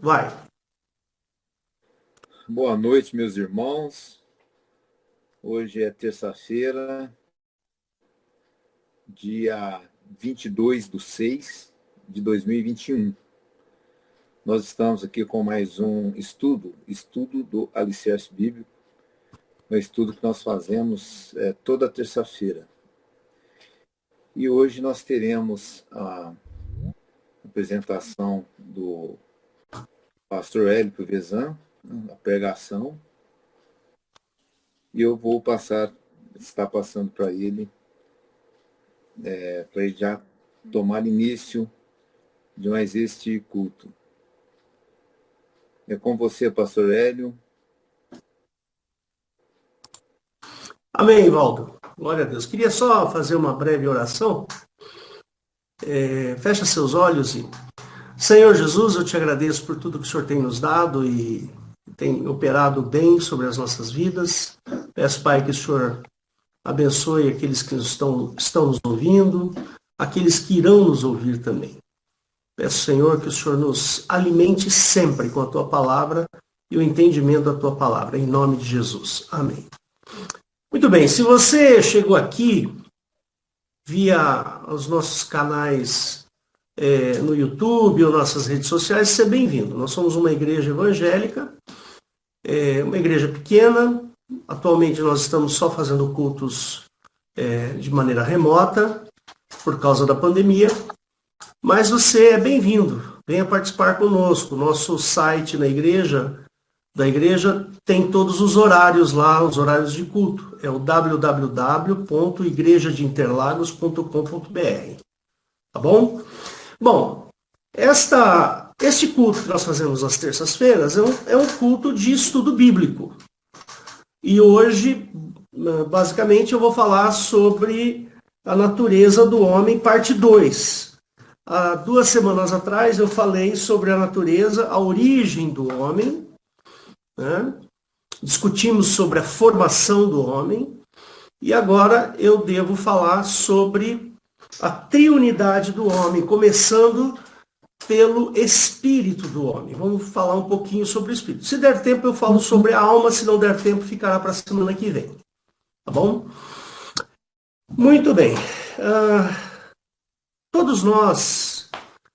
Vai. Boa noite, meus irmãos. Hoje é terça-feira, dia 22/6/2021. Nós estamos aqui com mais um estudo do Alicerce Bíblico, um estudo que nós fazemos toda terça-feira. E hoje nós teremos a apresentação do pastor Hélio Vezan, a pregação, e eu vou estar passando para ele já tomar início de mais este culto. É com você, pastor Hélio. Amém, Valdo. Glória a Deus. Queria só fazer uma breve oração. Fecha seus olhos e... Senhor Jesus, eu te agradeço por tudo que o Senhor tem nos dado e tem operado bem sobre as nossas vidas. Peço, Pai, que o Senhor abençoe aqueles que estão nos ouvindo, aqueles que irão nos ouvir também. Peço, Senhor, que o Senhor nos alimente sempre com a Tua palavra e o entendimento da Tua palavra, em nome de Jesus. Amém. Muito bem, se você chegou aqui via os nossos canais no YouTube ou nossas redes sociais, seja bem-vindo. Nós somos uma igreja evangélica, uma igreja pequena. Atualmente nós estamos só fazendo cultos de maneira remota, por causa da pandemia. Mas você é bem-vindo, venha participar conosco. Nosso site da igreja tem todos os horários lá, os horários de culto. É o www.igrejadeinterlagos.com.br. Tá bom? Bom, este culto que nós fazemos às terças-feiras é um culto de estudo bíblico. E hoje, basicamente, eu vou falar sobre a natureza do homem, parte 2. Há 2 semanas atrás eu falei sobre a natureza, a origem do homem, né? Discutimos sobre a formação do homem, e agora eu devo falar sobre a triunidade do homem, começando pelo espírito do homem. Vamos falar um pouquinho sobre o espírito. Se der tempo eu falo sobre a alma, se não der tempo ficará para a semana que vem. Tá bom? Muito bem. Todos nós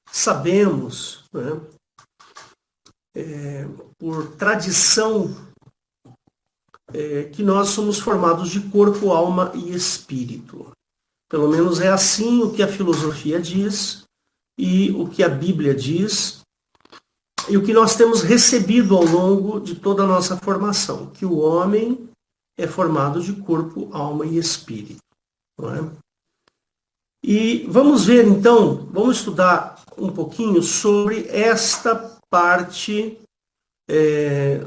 sabemos, né, por tradição, que nós somos formados de corpo, alma e espírito. Pelo menos é assim o que a filosofia diz e o que a Bíblia diz e o que nós temos recebido ao longo de toda a nossa formação, que o homem é formado de corpo, alma e espírito. Não é? E vamos ver então, vamos estudar um pouquinho sobre esta parte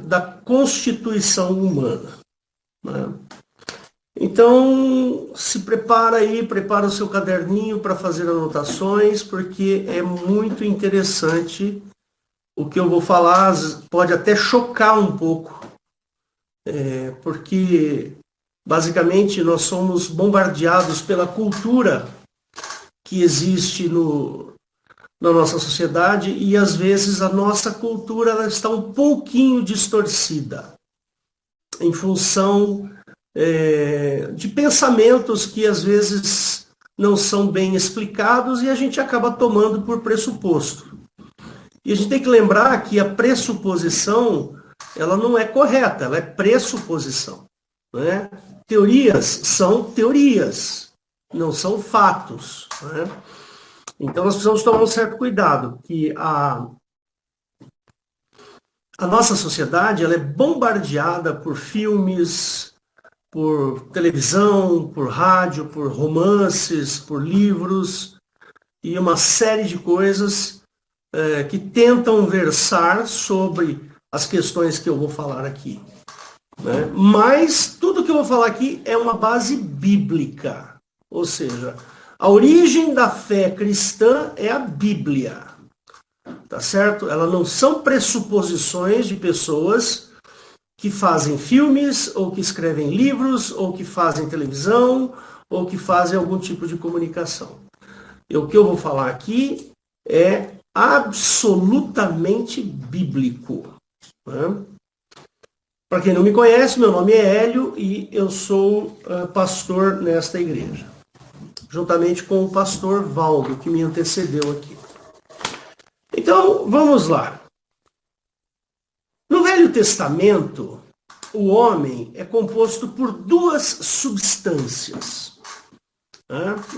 da constituição humana. Né? Então, se prepara aí, prepara o seu caderninho para fazer anotações, porque é muito interessante o que eu vou falar, pode até chocar um pouco, porque basicamente nós somos bombardeados pela cultura que existe na nossa sociedade e às vezes a nossa cultura ela está um pouquinho distorcida em função de pensamentos que às vezes não são bem explicados e a gente acaba tomando por pressuposto. E a gente tem que lembrar que a pressuposição ela não é correta, ela é pressuposição. Né? Teorias são teorias, não são fatos. Né? Então nós precisamos tomar um certo cuidado, que a nossa sociedade ela é bombardeada por filmes, por televisão, por rádio, por romances, por livros e uma série de coisas que tentam versar sobre as questões que eu vou falar aqui. Né? Mas tudo que eu vou falar aqui é uma base bíblica, ou seja, a origem da fé cristã é a Bíblia, tá certo? Elas não são pressuposições de pessoas que fazem filmes, ou que escrevem livros, ou que fazem televisão, ou que fazem algum tipo de comunicação. E o que eu vou falar aqui é absolutamente bíblico. Né? Para quem não me conhece, meu nome é Hélio e eu sou pastor nesta igreja, juntamente com o pastor Valdo, que me antecedeu aqui. Então, vamos lá. No Velho Testamento, o homem é composto por duas substâncias.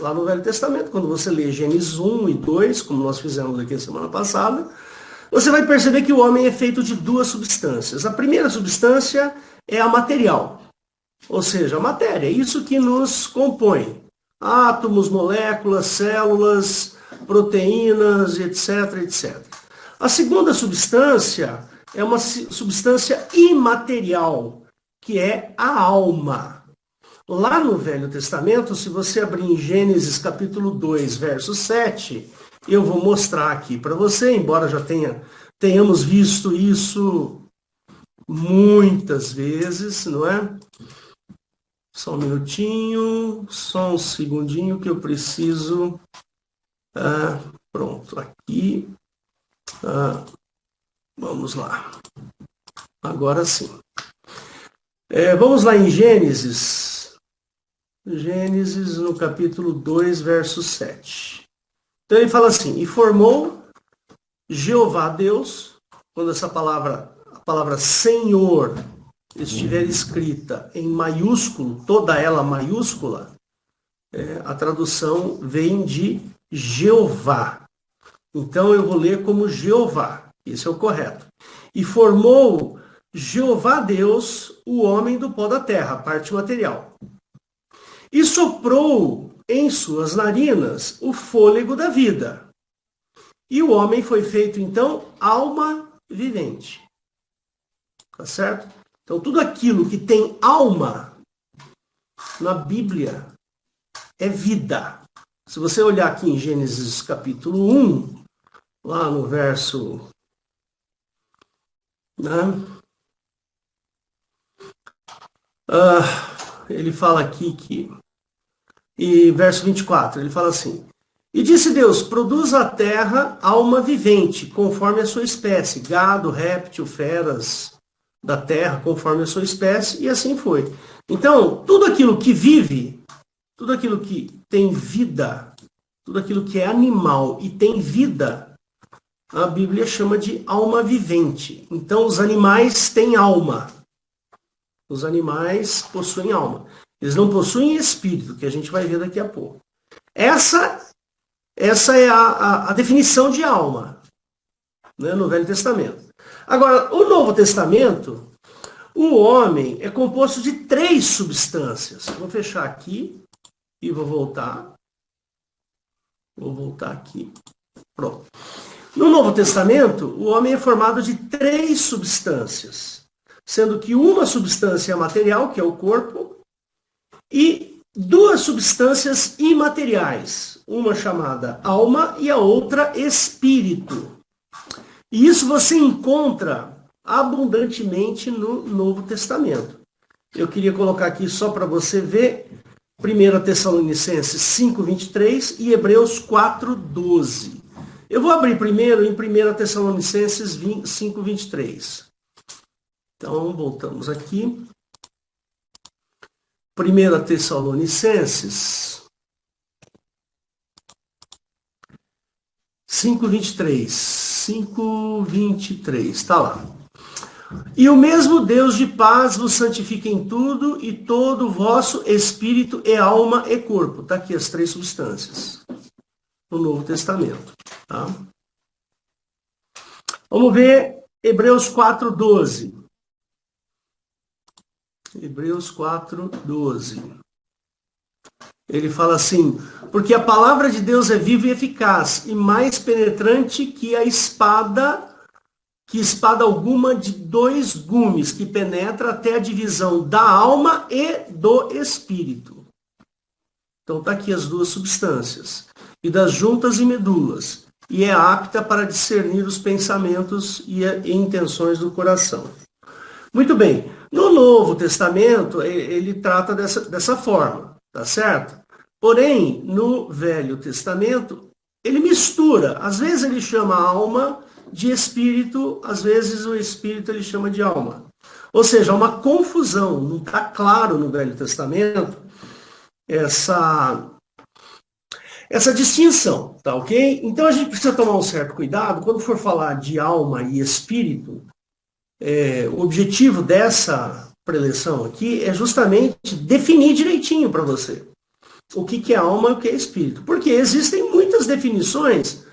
Lá no Velho Testamento, quando você lê Gênesis 1 e 2, como nós fizemos aqui a semana passada, você vai perceber que o homem é feito de duas substâncias. A primeira substância é a material, ou seja, a matéria, isso que nos compõe. Átomos, moléculas, células, proteínas, etc, etc. A segunda substância é uma substância imaterial, que é a alma. Lá no Velho Testamento, se você abrir em Gênesis capítulo 2, verso 7, eu vou mostrar aqui para você, embora já tenhamos visto isso muitas vezes, não é? Só um minutinho, só um segundinho que eu preciso. Pronto, aqui. Vamos lá. Agora sim. Vamos lá em Gênesis. Gênesis, no capítulo 2, verso 7. Então ele fala assim: e formou Jeová Deus, quando essa palavra, a palavra Senhor, estiver escrita em maiúsculo, toda ela maiúscula, a tradução vem de Jeová. Então eu vou ler como Jeová, esse é o correto. E formou Jeová Deus o homem do pó da terra, parte material. E soprou em suas narinas o fôlego da vida. E o homem foi feito, então, alma vivente. Tá certo? Então, tudo aquilo que tem alma na Bíblia é vida. Se você olhar aqui em Gênesis capítulo 1, lá no verso... ele fala aqui que... E verso 24, ele fala assim: e disse Deus, produza a terra alma vivente, conforme a sua espécie, gado, réptil, feras da terra, conforme a sua espécie, e assim foi. Então, tudo aquilo que vive, tudo aquilo que tem vida, tudo aquilo que é animal e tem vida, a Bíblia chama de alma vivente. Então, os animais têm alma. Os animais possuem alma. Eles não possuem espírito, que a gente vai ver daqui a pouco. Essa é a definição de alma, né, no Velho Testamento. Agora, o Novo Testamento, o homem é composto de 3 substâncias. Vou fechar aqui e vou voltar. Vou voltar aqui. Pronto. No Novo Testamento, o homem é formado de 3 substâncias, sendo que uma substância é material, que é o corpo, e 2 substâncias imateriais, uma chamada alma e a outra espírito. E isso você encontra abundantemente no Novo Testamento. Eu queria colocar aqui só para você ver 1 Tessalonicenses 5:23 e Hebreus 4:12. Eu vou abrir primeiro em 1 Tessalonicenses 5:23. Então, voltamos aqui. 1 Tessalonicenses 5:23. 5:23, está lá. E o mesmo Deus de paz vos santifique em tudo, e todo o vosso espírito e alma e corpo. Está aqui as 3 substâncias no Novo Testamento. Tá? Vamos ver Hebreus 4:12. Hebreus 4:12. Ele fala assim: porque a palavra de Deus é viva e eficaz, e mais penetrante que espada alguma de 2 gumes, que penetra até a divisão da alma e do espírito. Então está aqui as 2 substâncias. E das juntas e medulas, e é apta para discernir os pensamentos e intenções do coração. Muito bem. No Novo Testamento, ele trata dessa forma, tá certo? Porém, no Velho Testamento, ele mistura. Às vezes ele chama a alma de espírito, às vezes o espírito ele chama de alma. Ou seja, há uma confusão, não está claro no Velho Testamento essa distinção, tá ok? Então a gente precisa tomar um certo cuidado quando for falar de alma e espírito. O objetivo dessa preleção aqui é justamente definir direitinho para você o que é alma e o que é espírito. Porque existem muitas definições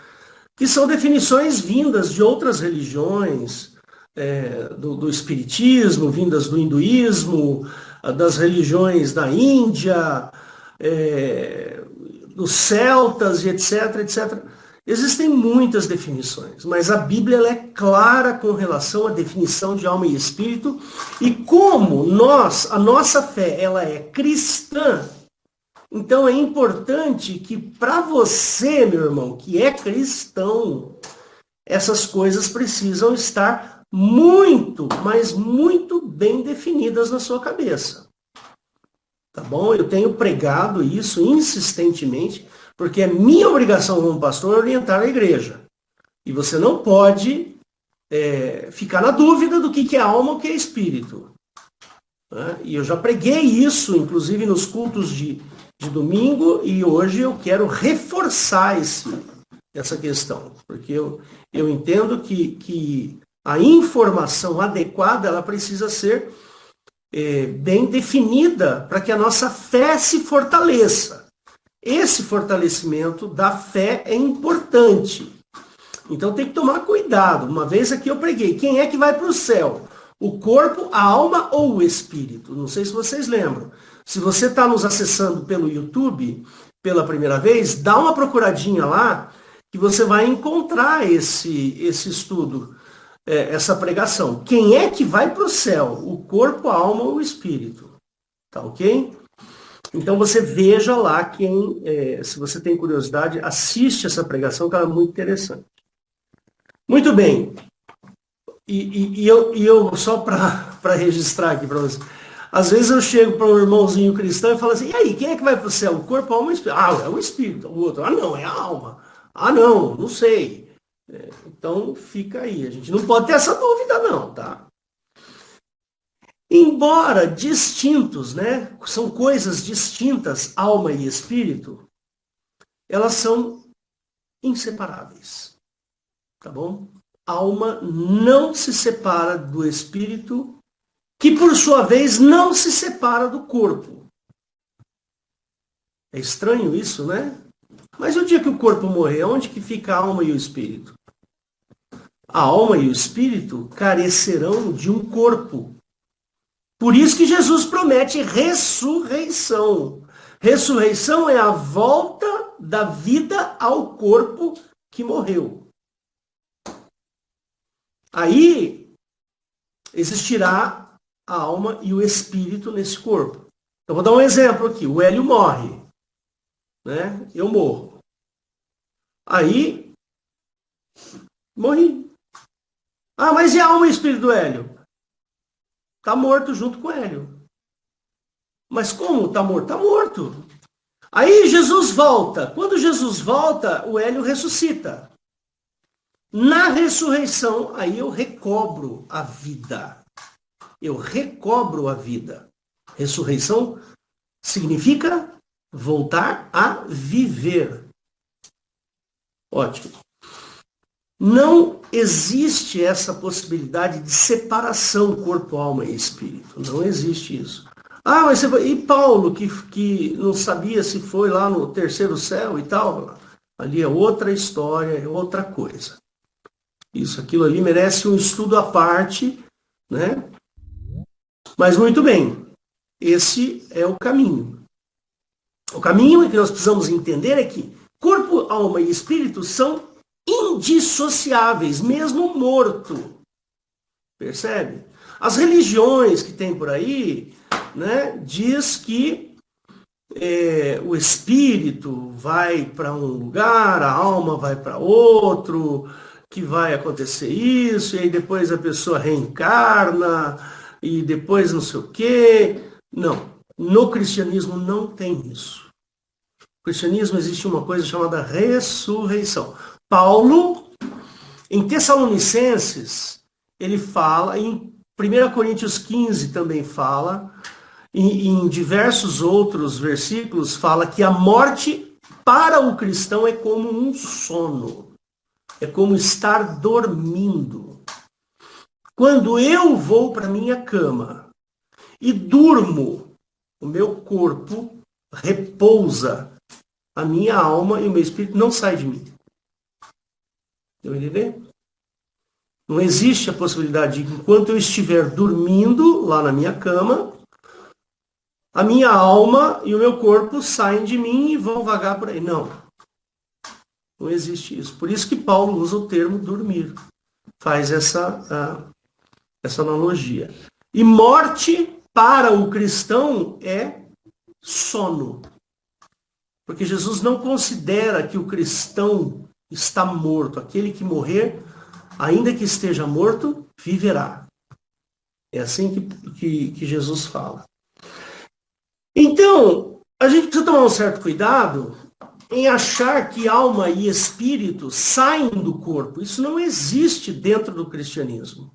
que são definições vindas de outras religiões, do espiritismo, vindas do hinduísmo, das religiões da Índia, dos celtas e etc, etc. Existem muitas definições, mas a Bíblia ela é clara com relação à definição de alma e espírito, e como a nossa fé ela é cristã, então é importante que para você, meu irmão, que é cristão, essas coisas precisam estar muito, mas muito bem definidas na sua cabeça. Tá bom? Eu tenho pregado isso insistentemente, porque é minha obrigação como pastor orientar a igreja. E você não pode ficar na dúvida do que é alma ou o que é espírito. Né? E eu já preguei isso, inclusive nos cultos de domingo, e hoje eu quero reforçar essa questão, porque eu entendo que a informação adequada ela precisa ser bem definida para que a nossa fé se fortaleça. Esse fortalecimento da fé é importante. Então tem que tomar cuidado. Uma vez aqui eu preguei, quem é que vai para o céu? O corpo, a alma ou o espírito? Não sei se vocês lembram. Se você está nos acessando pelo YouTube pela primeira vez, dá uma procuradinha lá que você vai encontrar esse estudo, essa pregação. Quem é que vai para o céu? O corpo, a alma ou o espírito? Tá ok? Então você veja lá se você tem curiosidade, assiste essa pregação que ela é muito interessante. Muito bem. E eu só para registrar aqui para você. Às vezes eu chego para um irmãozinho cristão e falo assim, e aí, quem é que vai para o céu? O corpo, a alma ou o espírito? Ah, é o espírito. O outro, não, é a alma. Ah, não sei. Então fica aí. A gente não pode ter essa dúvida não, tá? Embora distintos, né? São coisas distintas, alma e espírito, elas são inseparáveis. Tá bom? Alma não se separa do espírito, que por sua vez não se separa do corpo. É estranho isso, né? Mas o dia que o corpo morrer, onde que fica a alma e o espírito? A alma e o espírito carecerão de um corpo. Por isso que Jesus promete ressurreição. Ressurreição é a volta da vida ao corpo que morreu. Aí existirá a alma e o espírito nesse corpo. Eu vou dar um exemplo aqui. O Hélio morre. Né? Eu morro. Aí, morri. Ah, mas e a alma e o espírito do Hélio? Está morto junto com o Hélio. Mas como está morto? Está morto. Aí Jesus volta. Quando Jesus volta, o Hélio ressuscita. Na ressurreição, aí eu recobro a vida. Eu recobro a vida. Ressurreição significa voltar a viver. Ótimo. Não existe essa possibilidade de separação corpo, alma e espírito. Não existe isso. Ah, mas e Paulo, que não sabia se foi lá no terceiro céu e tal? Ali é outra história, é outra coisa. Aquilo ali merece um estudo à parte, né? Mas muito bem, esse é o caminho. O caminho que nós precisamos entender é que corpo, alma e espírito são indissociáveis, mesmo morto. Percebe? As religiões que tem por aí, né, diz que o espírito vai para um lugar, a alma vai para outro, que vai acontecer isso, e aí depois a pessoa reencarna, e depois não sei o quê. Não, no cristianismo não tem isso. cristianismo existe uma coisa chamada ressurreição. Paulo, em Tessalonicenses, ele fala, em 1 Coríntios 15 também fala, e em diversos outros versículos fala que a morte para o cristão é como um sono, é como estar dormindo. Quando eu vou para minha cama e durmo, o meu corpo repousa, a minha alma e o meu espírito não saem de mim. Deu a entender? Não existe a possibilidade de, enquanto eu estiver dormindo lá na minha cama, a minha alma e o meu corpo saem de mim e vão vagar por aí. Não. Não existe isso. Por isso que Paulo usa o termo dormir. Faz essa analogia. E morte para o cristão é sono. Porque Jesus não considera que o cristão está morto. Aquele que morrer, ainda que esteja morto, viverá. É assim que Jesus fala. Então, a gente precisa tomar um certo cuidado em achar que alma e espírito saem do corpo. Isso não existe dentro do cristianismo.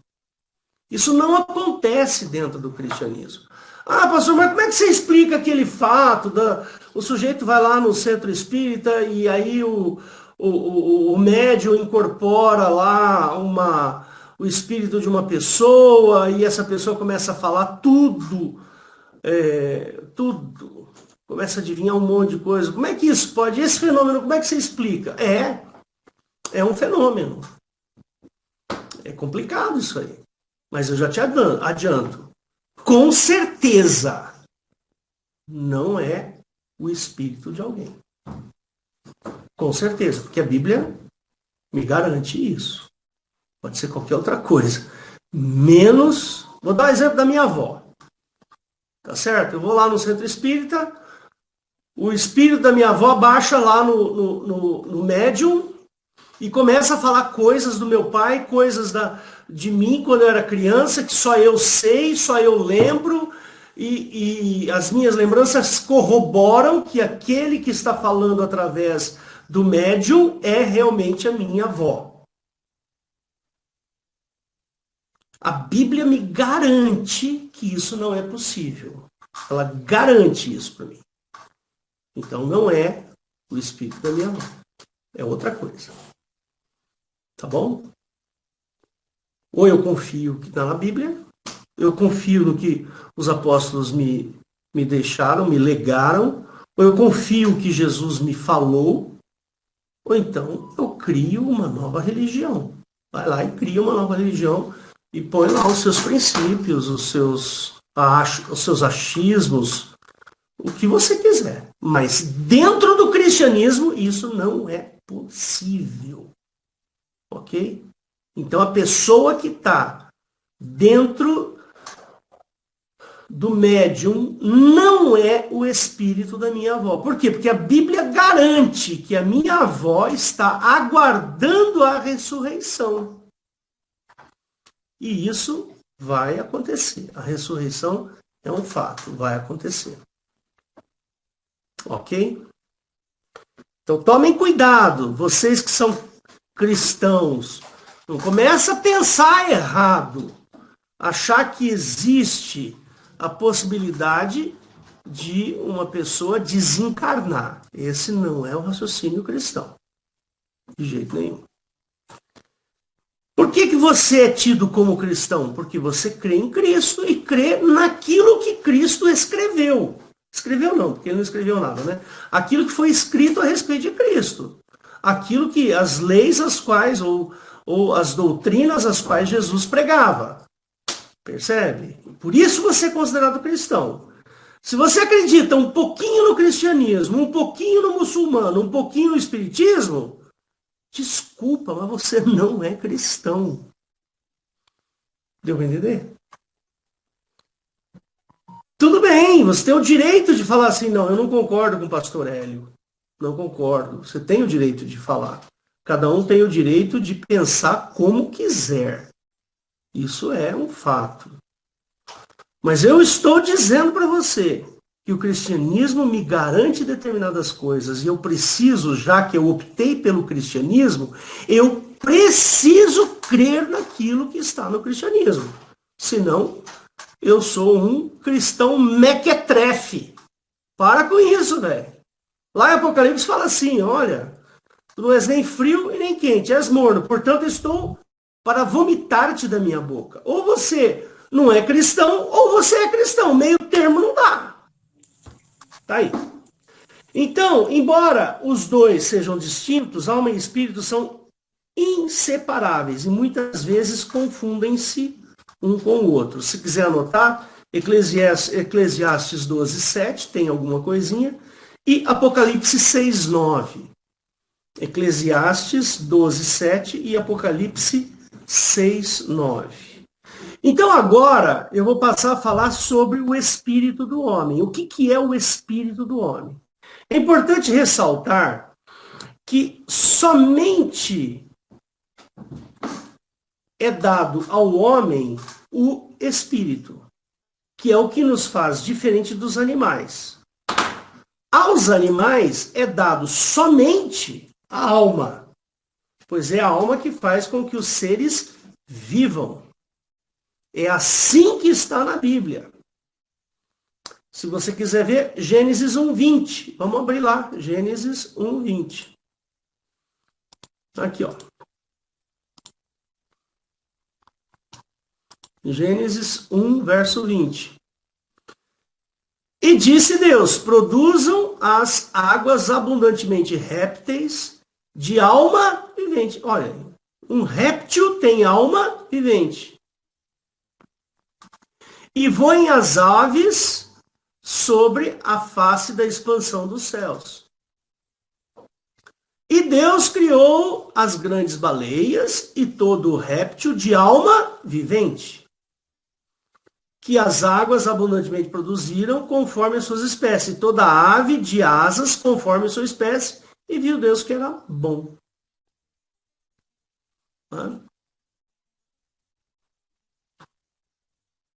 Isso não acontece dentro do cristianismo. Ah, pastor, mas como é que você explica aquele fato? O sujeito vai lá no centro espírita e aí o médium incorpora lá o espírito de uma pessoa e essa pessoa começa a falar tudo, começa a adivinhar um monte de coisa. Como é que isso pode? Esse fenômeno, como é que você explica? É um fenômeno. É complicado isso aí. Mas eu já te adianto. Com certeza não é o espírito de alguém. Com certeza, porque a Bíblia me garante isso. Pode ser qualquer outra coisa. Menos, vou dar o exemplo da minha avó. Tá certo? Eu vou lá no centro espírita, o espírito da minha avó baixa lá no médium e começa a falar coisas do meu pai, coisas de mim quando eu era criança, que só eu sei, só eu lembro, e as minhas lembranças corroboram que aquele que está falando através do médium é realmente a minha avó. A Bíblia me garante que isso não é possível. Ela garante isso para mim. Então não é o espírito da minha avó. É outra coisa. Tá bom? Ou eu confio no que está na Bíblia, eu confio no que os apóstolos me deixaram, me legaram, ou eu confio que Jesus me falou, ou então eu crio uma nova religião. Vai lá e cria uma nova religião e põe lá os seus princípios, os seus achismos, o que você quiser. Mas dentro do cristianismo isso não é possível. Ok? Então a pessoa que está dentro do médium não é o espírito da minha avó. Por quê? Porque a Bíblia garante que a minha avó está aguardando a ressurreição. E isso vai acontecer. A ressurreição é um fato, vai acontecer. Ok? Então tomem cuidado, vocês que são cristãos. Não começa a pensar errado. Achar que existe a possibilidade de uma pessoa desencarnar. Esse não é o raciocínio cristão. De jeito nenhum. Por que você é tido como cristão? Porque você crê em Cristo e crê naquilo que Cristo escreveu. Escreveu não, porque ele não escreveu nada, né? Aquilo que foi escrito a respeito de Cristo. Aquilo que, as leis as quais, ou as doutrinas as quais Jesus pregava. Percebe? Por isso você é considerado cristão. Se você acredita um pouquinho no cristianismo, um pouquinho no muçulmano, um pouquinho no espiritismo, desculpa, mas você não é cristão. Deu para entender? Tudo bem, você tem o direito de falar assim, não, eu não concordo com o pastor Hélio. Não concordo. Você tem o direito de falar. Cada um tem o direito de pensar como quiser. Isso é um fato. Mas eu estou dizendo para você que o cristianismo me garante determinadas coisas e eu preciso, já que eu optei pelo cristianismo, eu preciso crer naquilo que está no cristianismo. Senão, eu sou um cristão mequetrefe. Para com isso, velho. Lá em Apocalipse fala assim, olha, tu não és nem frio e nem quente, és morno. Portanto, estou para vomitar-te da minha boca. Ou você não é cristão, ou você é cristão. Meio termo não dá. Tá aí. Então, embora os dois sejam distintos, alma e espírito são inseparáveis e muitas vezes confundem-se um com o outro. Se quiser anotar, Eclesiastes 12:7 tem alguma coisinha, e Apocalipse 6:9. Eclesiastes 12:7 e Apocalipse 6:9. Então agora eu vou passar a falar sobre o espírito do homem. O que é o espírito do homem? É importante ressaltar que somente é dado ao homem o espírito, que é o que nos faz diferente dos animais. Aos animais é dado somente a alma, pois é a alma que faz com que os seres vivam. É assim que está na Bíblia. Se você quiser ver, Gênesis 1:20. Vamos abrir lá, Gênesis 1:20. Aqui, ó. Gênesis 1, verso 20. E disse Deus, produzam as águas abundantemente répteis de alma vivente. Olha, um réptil tem alma vivente. E voem as aves sobre a face da expansão dos céus. E Deus criou as grandes baleias e todo o réptil de alma vivente, que as águas abundantemente produziram conforme as suas espécies, toda ave de asas conforme a sua espécie, e viu Deus que era bom.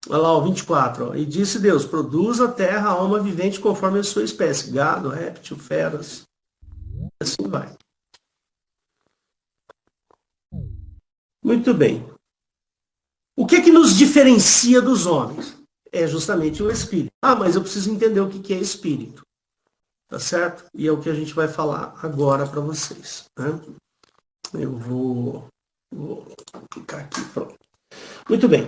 Olha lá, o 24. Ó. E disse Deus, produza a terra alma vivente conforme a sua espécie, gado, réptil, feras, assim vai. Muito bem. O que nos diferencia dos homens? É justamente o espírito. Ah, mas eu preciso entender o que é espírito. Tá certo? E é o que a gente vai falar agora para vocês. Né? Eu vou clicar aqui, pronto. Muito bem.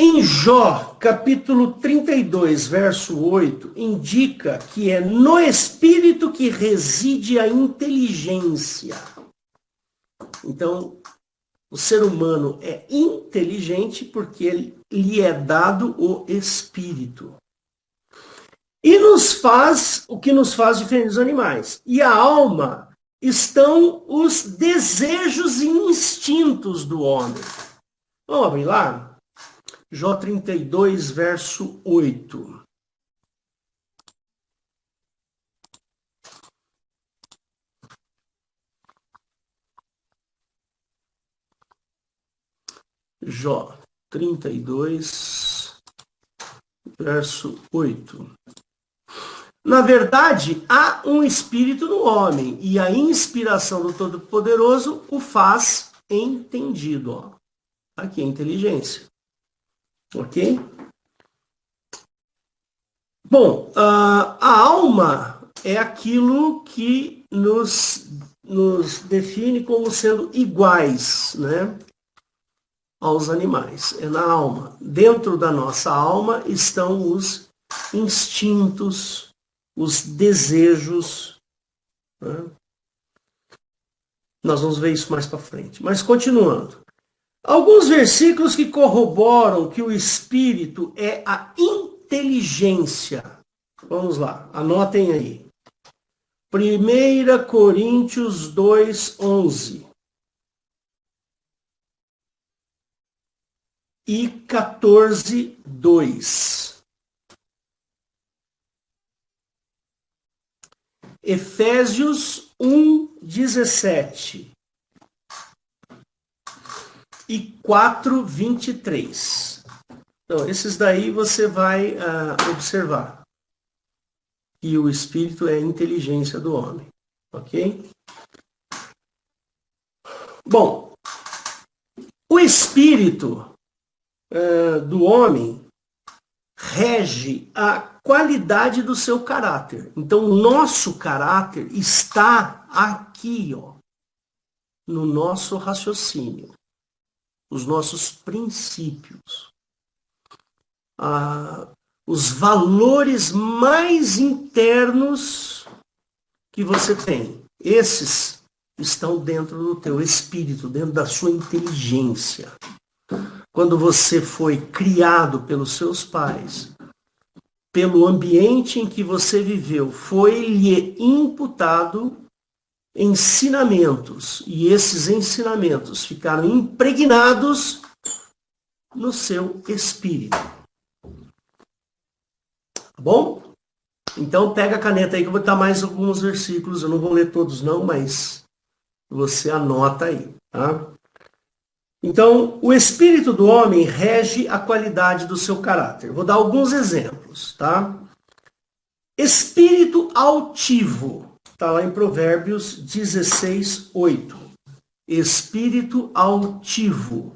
Em Jó, capítulo 32, verso 8, indica que é no espírito que reside a inteligência. Então, o ser humano é inteligente porque lhe é dado o espírito. E o que nos faz diferentes dos animais. E a alma estão os desejos e instintos do homem. Vamos abrir lá? Jó 32, verso 8. Jó 32, verso 8. Na verdade, há um espírito no homem, e a inspiração do Todo-Poderoso o faz entendido. Ó. Aqui, inteligência. Ok? Bom, a alma é aquilo que nos define como sendo iguais, né? Aos animais. É na alma. Dentro da nossa alma estão os instintos, os desejos. Né? Nós vamos ver isso mais para frente. Mas continuando. Alguns versículos que corroboram que o espírito é a inteligência. Vamos lá, anotem aí. 1 Coríntios 2:11 e 14:2. Efésios 1:17 e 4:23. Então, esses daí você vai observar que o espírito é a inteligência do homem, ok? Bom, o espírito do homem rege a qualidade do seu caráter. Então, o nosso caráter está aqui, ó, no nosso raciocínio, os nossos princípios, os valores mais internos que você tem. Esses estão dentro do teu espírito, dentro da sua inteligência. Quando você foi criado pelos seus pais, pelo ambiente em que você viveu, foi-lhe imputado ensinamentos, e esses ensinamentos ficaram impregnados no seu espírito. Tá bom? Então pega a caneta aí que eu vou botar mais alguns versículos, eu não vou ler todos não, mas você anota aí, tá? Então, o espírito do homem rege a qualidade do seu caráter. Vou dar alguns exemplos, tá? Espírito altivo, está lá em Provérbios 16, 8. Espírito altivo.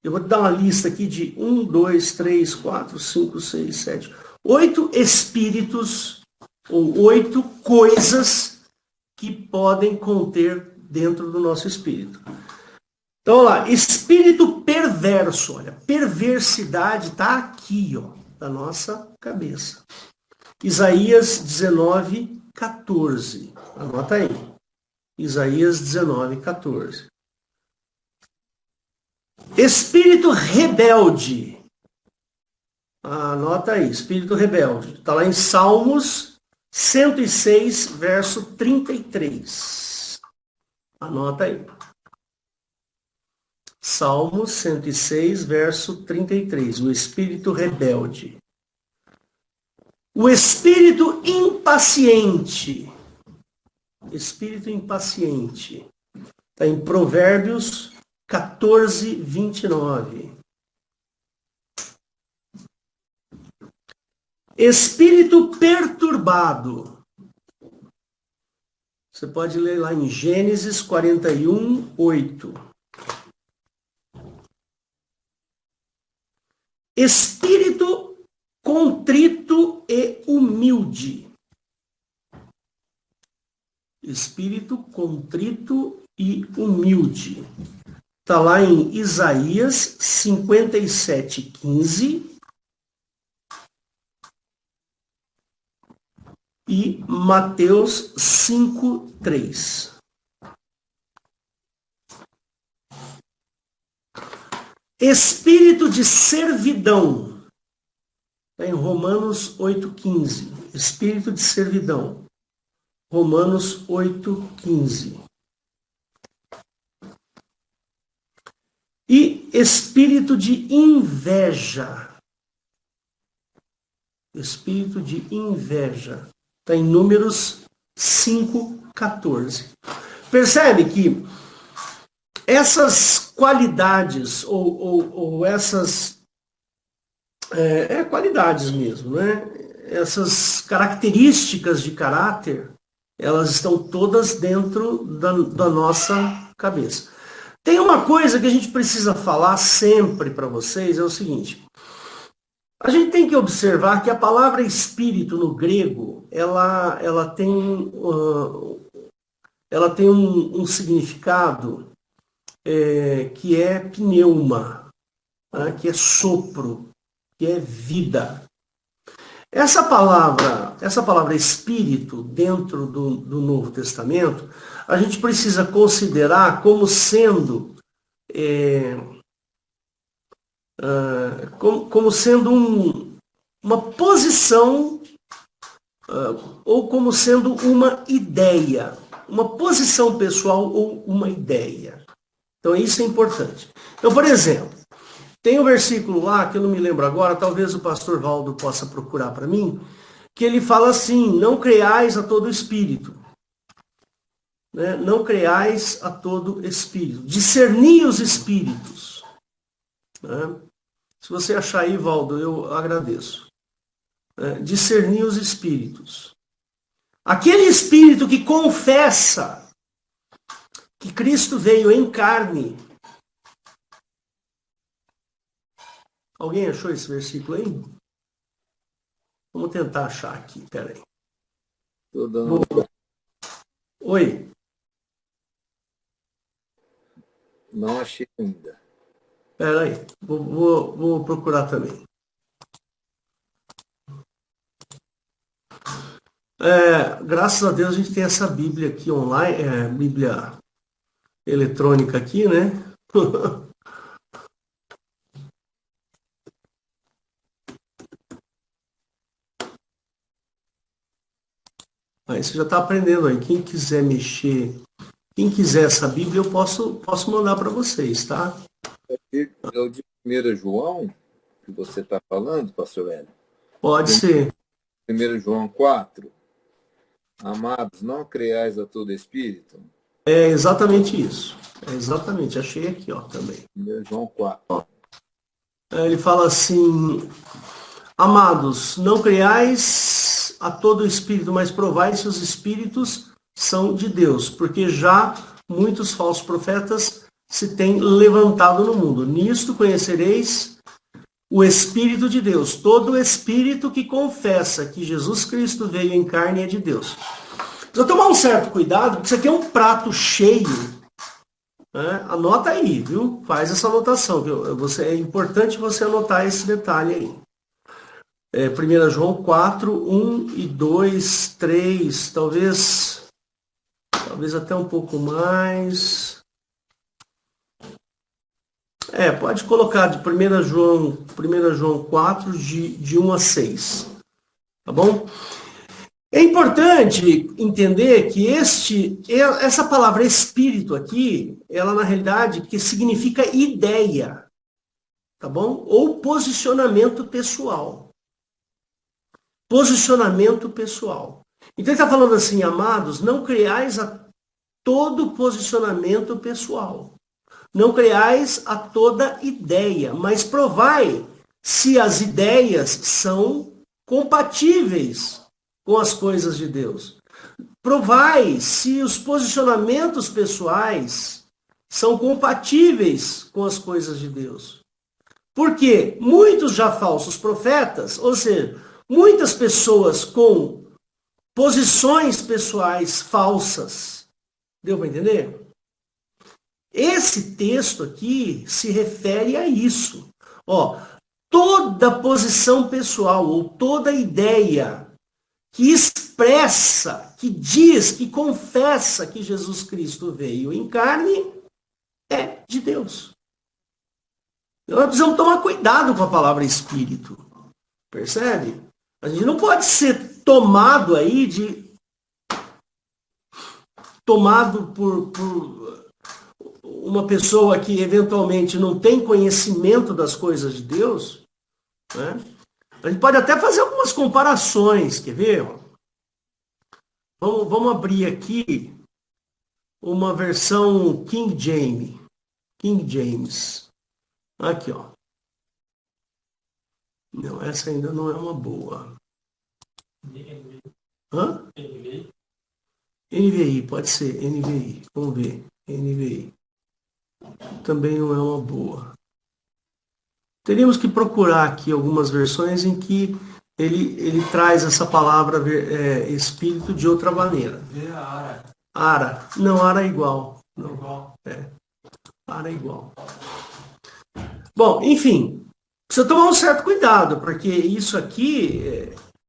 Eu vou te dar uma lista aqui de 1, 2, 3, 4, 5, 6, 7, 8 espíritos, ou 8 coisas que podem conter dentro do nosso espírito. Então, olha lá, espírito perverso, olha, perversidade está aqui, ó, da nossa cabeça. Isaías 19, 14. Anota aí. Isaías 19, 14. Espírito rebelde. Anota aí, espírito rebelde. Está lá em Salmos 106, verso 33. Anota aí. Salmos 106, verso 33. O espírito rebelde. O espírito impaciente. Espírito impaciente. Está em Provérbios 14, 29. Espírito perturbado. Você pode ler lá em Gênesis 41, 8. Espírito contrito e humilde. Espírito contrito e humilde. Está lá em Isaías 57, 15 e Mateus 5, 3. Espírito de servidão. Está em Romanos 8, 15. Espírito de servidão. Romanos 8, 15. E espírito de inveja. Espírito de inveja. Está em Números 5, 14. Percebe que essas qualidades, ou essas... qualidades mesmo, né? Essas características de caráter, elas estão todas dentro da nossa cabeça. Tem uma coisa que a gente precisa falar sempre para vocês, é o seguinte. A gente tem que observar que a palavra espírito no grego, ela tem um significado que é pneuma, né? Que é sopro, que é vida. Essa palavra espírito, dentro do Novo Testamento, a gente precisa considerar como sendo, uma posição, ou como sendo uma ideia, uma posição pessoal ou uma ideia. Então isso é importante. Então, por exemplo, tem um versículo lá, que eu não me lembro agora, talvez o pastor Valdo possa procurar para mim, que ele fala assim, não creais a todo espírito. Né? Não creais a todo espírito. Discerni os espíritos. Né? Se você achar aí, Valdo, eu agradeço. Discernir os espíritos. Aquele espírito que confessa que Cristo veio em carne. Alguém achou esse versículo aí? Vamos tentar achar aqui, peraí. Oi? Não achei ainda. Peraí, vou procurar também. Graças a Deus a gente tem essa Bíblia aqui online, Bíblia eletrônica aqui, né? Aí você já está aprendendo aí. Quem quiser mexer, quem quiser essa Bíblia, eu posso mandar para vocês, tá? É o de 1 João que você está falando, pastor Hélio? Pode ser. 1 João 4. Amados, não creais a todo espírito. É exatamente isso. É exatamente. Achei aqui, ó, também. 1 João 4. Ó. Ele fala assim: amados, não creais a todo espírito, mas provai se os espíritos são de Deus, porque já muitos falsos profetas se têm levantado no mundo. Nisto conhecereis o Espírito de Deus. Todo espírito que confessa que Jesus Cristo veio em carne é de Deus. Precisa tomar um certo cuidado, porque você tem um prato cheio. Né? Anota aí, viu? Faz essa anotação. É importante você anotar esse detalhe aí. 1 João 4, 1 e 2, 3, talvez até um pouco mais. Pode colocar de 1 João 4, de 1 a 6. Tá bom? É importante entender que essa palavra espírito aqui, ela na realidade que significa ideia. Tá bom? Ou posicionamento pessoal. Posicionamento pessoal. Então ele está falando assim, amados, não creais a todo posicionamento pessoal. Não creais a toda ideia, mas provai se as ideias são compatíveis com as coisas de Deus. Provai se os posicionamentos pessoais são compatíveis com as coisas de Deus. Porque muitos já falsos profetas, ou seja, muitas pessoas com posições pessoais falsas. Deu para entender? Esse texto aqui se refere a isso. Toda posição pessoal ou toda ideia que expressa, que diz, que confessa que Jesus Cristo veio em carne é de Deus. Nós precisamos tomar cuidado com a palavra espírito. Percebe? A gente não pode ser tomado por uma pessoa que eventualmente não tem conhecimento das coisas de Deus, né? A gente pode até fazer algumas comparações, quer ver? Vamos abrir aqui uma versão King James. Aqui, ó. Não, essa ainda não é uma boa. Hã? NVI, pode ser, NVI. Vamos ver, NVI. Também não é uma boa. Teríamos que procurar aqui algumas versões em que ele traz essa palavra espírito de outra maneira. Ara. Não, ara é igual. Não. Ara é igual. Bom, enfim, precisa tomar um certo cuidado, porque isso aqui,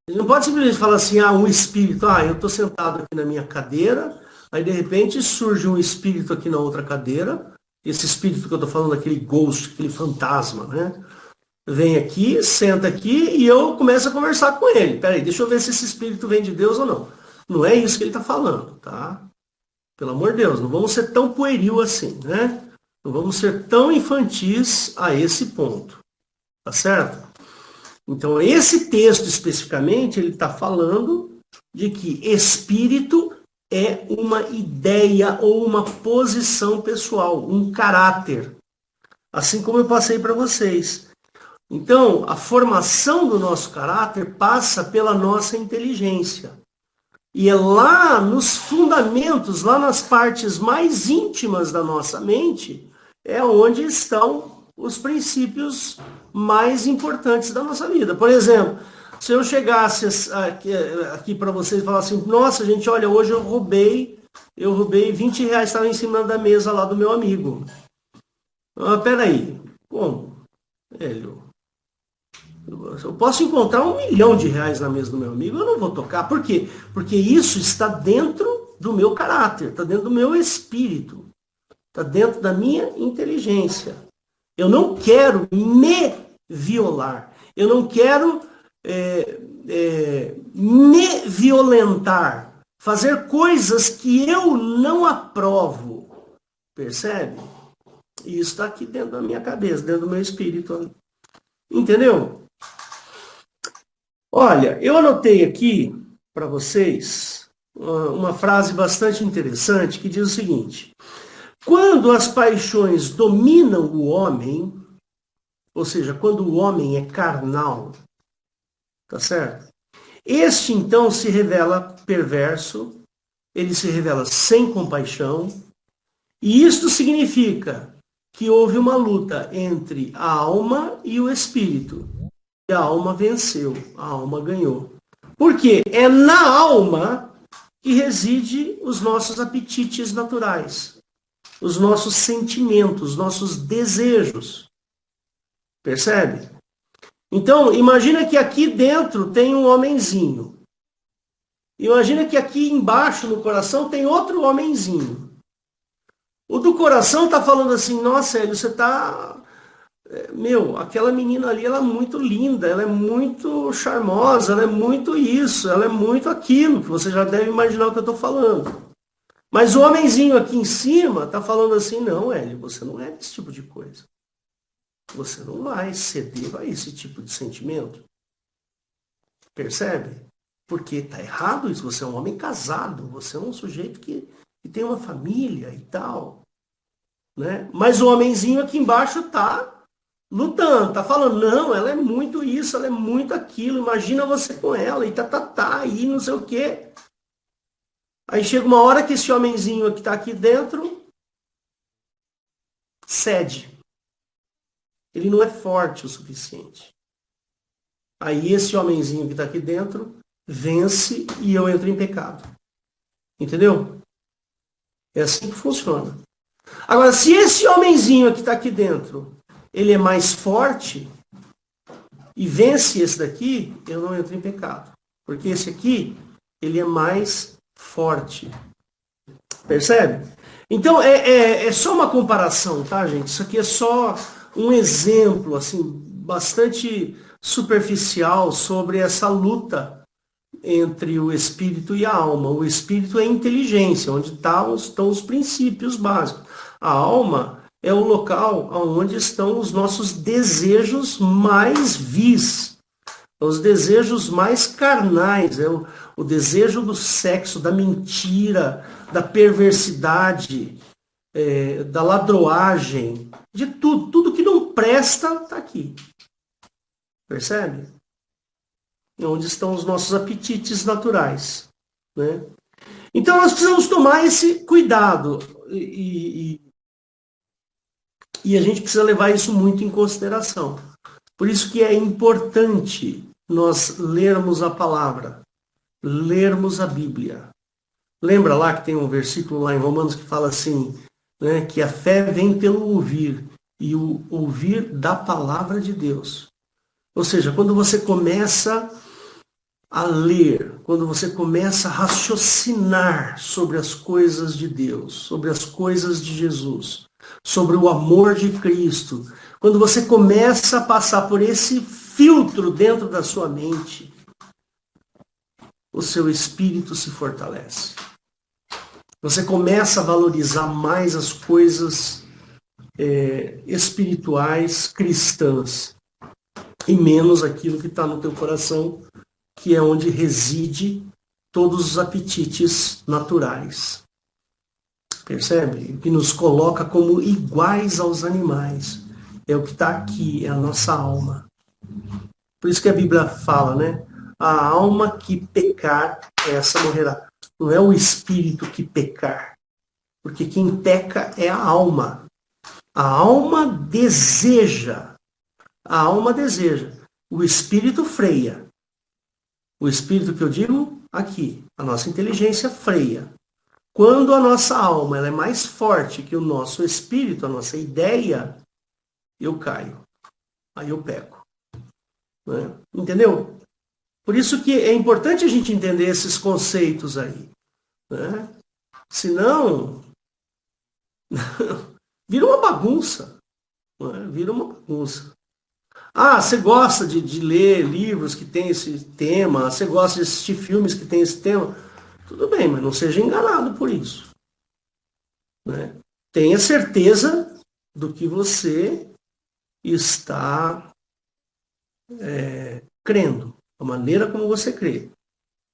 não pode simplesmente falar assim, um espírito, eu estou sentado aqui na minha cadeira, aí de repente surge um espírito aqui na outra cadeira, esse espírito que eu estou falando, aquele ghost, aquele fantasma, né? Vem aqui, senta aqui e eu começo a conversar com ele. Peraí, deixa eu ver se esse espírito vem de Deus ou não. Não é isso que ele está falando, tá? Pelo amor de Deus, não vamos ser tão pueril assim, né? Não vamos ser tão infantis a esse ponto, tá certo? Então, esse texto especificamente, ele está falando de que espírito é uma ideia ou uma posição pessoal, um caráter. Assim como eu passei para vocês. Então, a formação do nosso caráter passa pela nossa inteligência. E é lá nos fundamentos, lá nas partes mais íntimas da nossa mente, é onde estão os princípios mais importantes da nossa vida. Por exemplo, se eu chegasse aqui para vocês e falasse assim, nossa, gente, olha, hoje eu roubei R$ 20, estava em cima da mesa lá do meu amigo. Peraí, como? Velho, eu posso encontrar R$ 1 milhão na mesa do meu amigo, eu não vou tocar. Por quê? Porque isso está dentro do meu caráter, está dentro do meu espírito, está dentro da minha inteligência. Eu não quero me violar, eu não quero me violentar, fazer coisas que eu não aprovo. Percebe? Isso está aqui dentro da minha cabeça, dentro do meu espírito. Entendeu? Olha, eu anotei aqui para vocês uma frase bastante interessante que diz o seguinte: quando as paixões dominam o homem, ou seja, quando o homem é carnal, tá certo? Este então se revela perverso, ele se revela sem compaixão, e isto significa que houve uma luta entre a alma e o espírito. E a alma venceu, a alma ganhou. Por quê? É na alma que reside os nossos apetites naturais, os nossos sentimentos, os nossos desejos. Percebe? Então, imagina que aqui dentro tem um homenzinho. Imagina que aqui embaixo no coração tem outro homenzinho. O do coração está falando assim, nossa, Hélio, você está... Meu, aquela menina ali, ela é muito linda, ela é muito charmosa, ela é muito isso, ela é muito aquilo, que você já deve imaginar o que eu estou falando. Mas o homenzinho aqui em cima está falando assim, não, Hélio, você não é esse tipo de coisa. Você não vai ceder a esse tipo de sentimento. Percebe? Porque está errado isso, você é um homem casado, você é um sujeito que tem uma família e tal. Né? Mas o homenzinho aqui embaixo está lutando, está falando, não, ela é muito isso, ela é muito aquilo, imagina você com ela, e e não sei o quê. Aí chega uma hora que esse homenzinho que está aqui dentro cede. Ele não é forte o suficiente. Aí esse homenzinho que está aqui dentro vence e eu entro em pecado. Entendeu? É assim que funciona. Agora, se esse homenzinho que está aqui dentro, ele é mais forte e vence esse daqui, eu não entro em pecado. Porque esse aqui, ele é mais forte. Percebe? Então, é só uma comparação, tá, gente? Isso aqui é só um exemplo, assim, bastante superficial sobre essa luta entre o espírito e a alma. O espírito é a inteligência, onde estão os princípios básicos. A alma é o local onde estão os nossos desejos mais vis, os desejos mais carnais, é o desejo do sexo, da mentira, da perversidade, da ladroagem, de tudo. Tudo que não presta está aqui. Percebe? Onde estão os nossos apetites naturais. Né? Então nós precisamos tomar esse cuidado e a gente precisa levar isso muito em consideração. Por isso que é importante nós lermos a palavra, lermos a Bíblia. Lembra lá que tem um versículo lá em Romanos que fala assim, né, que a fé vem pelo ouvir, e o ouvir da palavra de Deus. Ou seja, quando você começa a ler, quando você começa a raciocinar sobre as coisas de Deus, sobre as coisas de Jesus, sobre o amor de Cristo, quando você começa a passar por esse filtro dentro da sua mente, o seu espírito se fortalece. Você começa a valorizar mais as coisas espirituais, cristãs, e menos aquilo que está no teu coração, que é onde reside todos os apetites naturais. Percebe? O que nos coloca como iguais aos animais. É o que está aqui, é a nossa alma. Por isso que a Bíblia fala, né? A alma que pecar, essa morrerá. Não é o espírito que pecar. Porque quem peca é a alma. A alma deseja. A alma deseja. O espírito freia. O espírito que eu digo aqui, a nossa inteligência freia. Quando a nossa alma ela é mais forte que o nosso espírito, a nossa ideia, eu caio. Aí eu peco. Né? Entendeu? Por isso que é importante a gente entender esses conceitos aí. Né? Senão, vira uma bagunça. Né? Vira uma bagunça. Ah, você gosta de ler livros que tem esse tema, você gosta de assistir filmes que tem esse tema. Tudo bem, mas não seja enganado por isso. Né? Tenha certeza do que você está crendo, a maneira como você crê.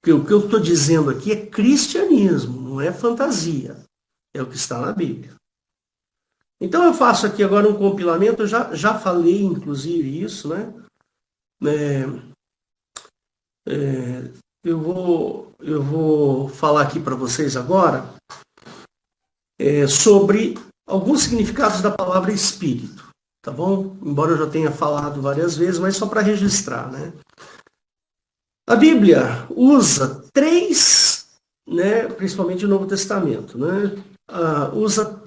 Porque o que eu estou dizendo aqui é cristianismo, não é fantasia. É o que está na Bíblia. Então eu faço aqui agora um compilamento, eu já falei inclusive isso, né? Eu vou falar aqui para vocês agora sobre alguns significados da palavra espírito, tá bom? Embora eu já tenha falado várias vezes, mas só para registrar, né? A Bíblia usa três, né, principalmente o Novo Testamento, né, usa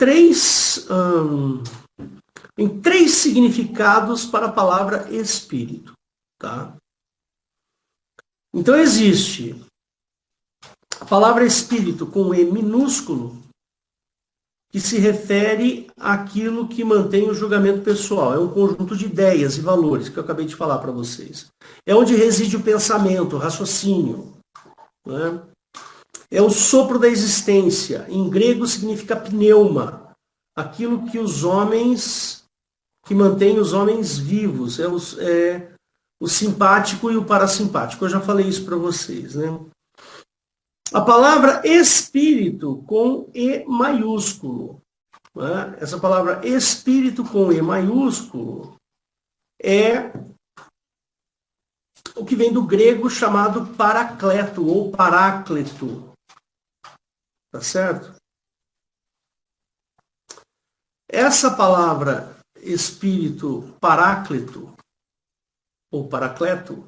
em três significados para a palavra espírito. Tá? Então existe a palavra espírito com E minúsculo, que se refere àquilo que mantém o julgamento pessoal. É um conjunto de ideias e valores que eu acabei de falar para vocês. É onde reside o pensamento, o raciocínio. Né? É o sopro da existência. Em grego significa pneuma. Aquilo que que mantém os homens vivos. É o simpático e o parasimpático. Eu já falei isso para vocês, né? A palavra espírito com E maiúsculo. Né? Essa palavra espírito com E maiúsculo é o que vem do grego chamado paracleto ou paráclito. Tá certo? Essa palavra espírito paráclito ou paracleto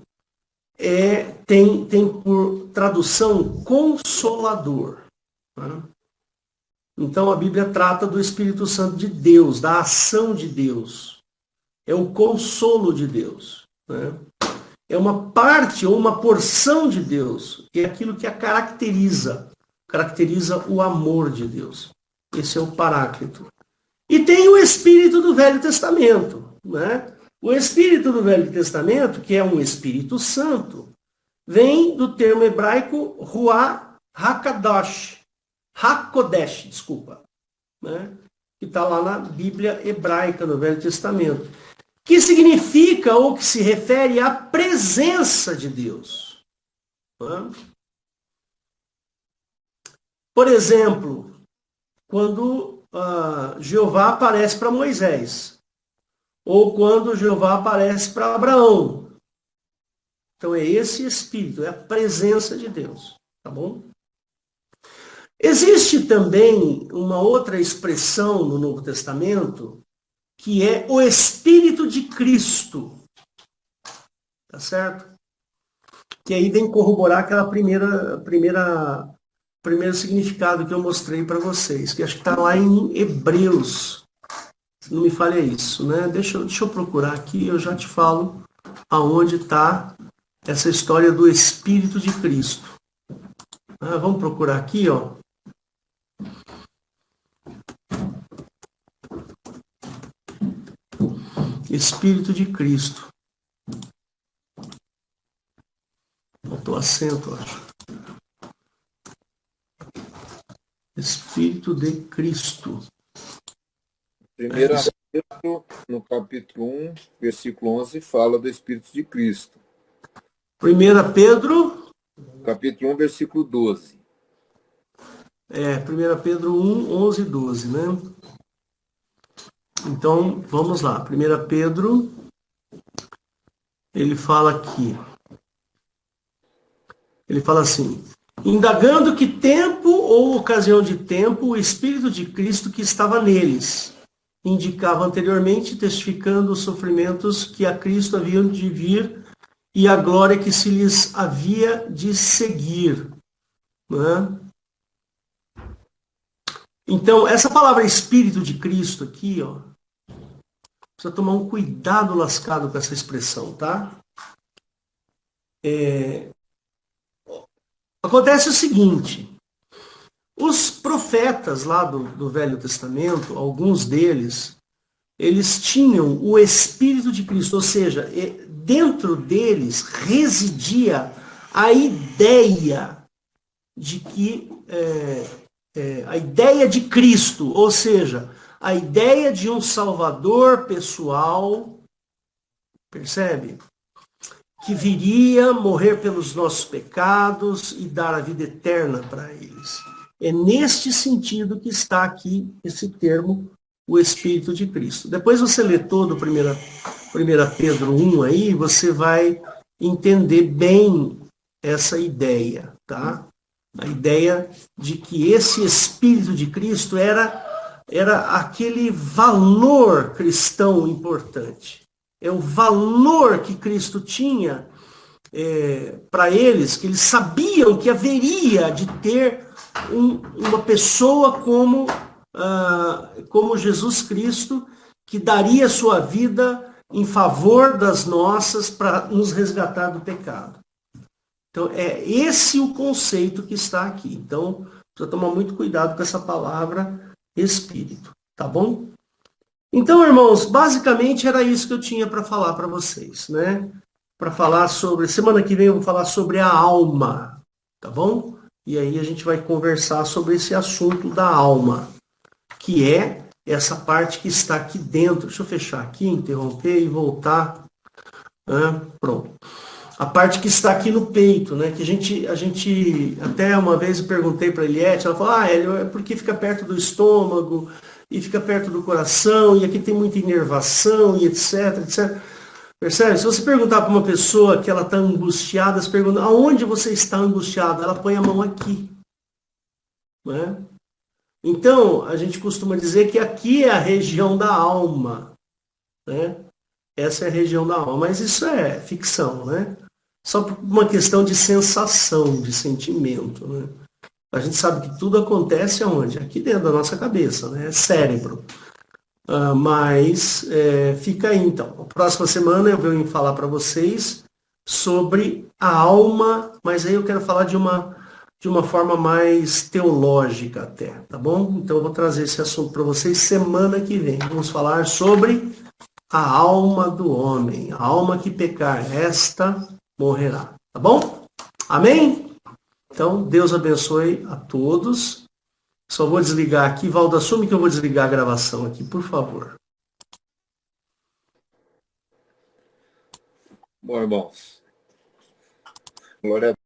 tem por tradução consolador. Né? Então a Bíblia trata do Espírito Santo de Deus, da ação de Deus. É o consolo de Deus. Né? É uma parte ou uma porção de Deus, que é aquilo que a caracteriza o amor de Deus. Esse é o paráclito. E tem o Espírito do Velho Testamento. Né? O Espírito do Velho Testamento, que é um Espírito Santo, vem do termo hebraico Ruach HaKadosh. HaKodesh, desculpa. Né? Que está lá na Bíblia hebraica, no Velho Testamento. Que significa ou que se refere à presença de Deus. Né? Por exemplo, quando Jeová aparece para Moisés, ou quando Jeová aparece para Abraão. Então é esse Espírito, é a presença de Deus, tá bom? Existe também uma outra expressão no Novo Testamento, que é o Espírito de Cristo, tá certo? Que aí vem corroborar aquela primeiro significado que eu mostrei para vocês, que acho que está lá em Hebreus. Se não me falha isso, né? Deixa eu procurar aqui, eu já te falo aonde está essa história do Espírito de Cristo. Vamos procurar aqui, ó. Espírito de Cristo. Faltou acento, acho. Espírito de Cristo. 1 Pedro, no capítulo 1, versículo 11, fala do Espírito de Cristo. 1 Pedro... Capítulo 1, versículo 12. 1 Pedro 1, 11 e 12, né? Então, vamos lá. 1 Pedro Ele fala aqui. Ele fala assim: indagando que tempo ou ocasião de tempo o Espírito de Cristo que estava neles indicava anteriormente, testificando os sofrimentos que a Cristo haviam de vir e a glória que se lhes havia de seguir. Né? Então, essa palavra Espírito de Cristo aqui, ó, precisa tomar um cuidado lascado com essa expressão, tá? Acontece o seguinte: os profetas lá do Velho Testamento, alguns deles, eles tinham o Espírito de Cristo, ou seja, dentro deles residia a ideia de que a ideia de Cristo, ou seja, a ideia de um Salvador pessoal, percebe? Que viria morrer pelos nossos pecados e dar a vida eterna para eles. É neste sentido que está aqui esse termo, o Espírito de Cristo. Depois você lê todo 1 Pedro 1 aí, você vai entender bem essa ideia, tá? A ideia de que esse Espírito de Cristo era aquele valor cristão importante. É o valor que Cristo tinha para eles, que eles sabiam que haveria de ter uma pessoa como Jesus Cristo, que daria sua vida em favor das nossas para nos resgatar do pecado. Então, é esse o conceito que está aqui. Então, precisa tomar muito cuidado com essa palavra Espírito, tá bom? Então, irmãos, basicamente era isso que eu tinha para falar para vocês, né? Para falar sobre... Semana que vem eu vou falar sobre a alma, tá bom? E aí a gente vai conversar sobre esse assunto da alma, que é essa parte que está aqui dentro. Deixa eu fechar aqui, interromper e voltar. Pronto. A parte que está aqui no peito, né? Que a gente até uma vez eu perguntei para a Eliette, ela falou, é porque fica perto do estômago e fica perto do coração, e aqui tem muita inervação, e etc, etc. Percebe? Se você perguntar para uma pessoa que ela está angustiada, você pergunta, aonde você está angustiado? Ela põe a mão aqui. Né? Então, a gente costuma dizer que aqui é a região da alma. Né? Essa é a região da alma. Mas isso é ficção, né? Só por uma questão de sensação, de sentimento. Né? A gente sabe que tudo acontece aonde? Aqui dentro da nossa cabeça, né? É cérebro. Mas fica aí então. A próxima semana eu venho falar para vocês sobre a alma, mas aí eu quero falar de uma forma mais teológica até, tá bom? Então eu vou trazer esse assunto para vocês semana que vem. Vamos falar sobre a alma do homem. A alma que pecar, esta morrerá. Tá bom? Amém? Então, Deus abençoe a todos. Só vou desligar aqui. Valdo, assume que eu vou desligar a gravação aqui, por favor. Bom, irmãos. Glória a